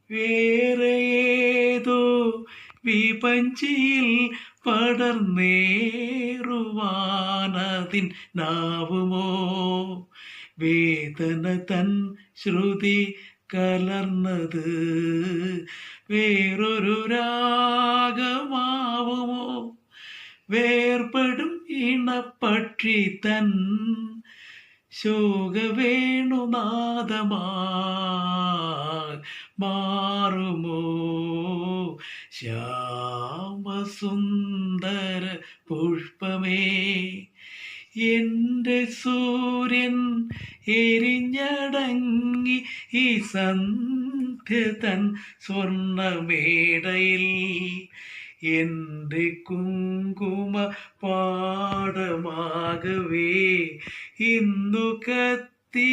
വേറെ ഏതോ വിപഞ്ചിയിൽ പടർന്നേറുവാനതിൻ നാവുമോ വേദന തൻ ശ്രുതി കലർന്നത് വേറൊരു രാഗമാവുമോ വേർപെടും ഇണപ്പക്ഷി തൻ ശോകവേണുനാദമായി മാറുമോ ശ്യാമസുന്ദര പുഷ്പമേ എൻ്റെ സൂര്യൻ എരിഞ്ഞടങ്ങി ഈ സന്ധ്യ തൻ സ്വർണ്ണമേടയിൽ എൻ്റെ കുങ്കുമ പാടമാകവേ ഇന്നു കത്തിയെരിഞ്ഞുപോ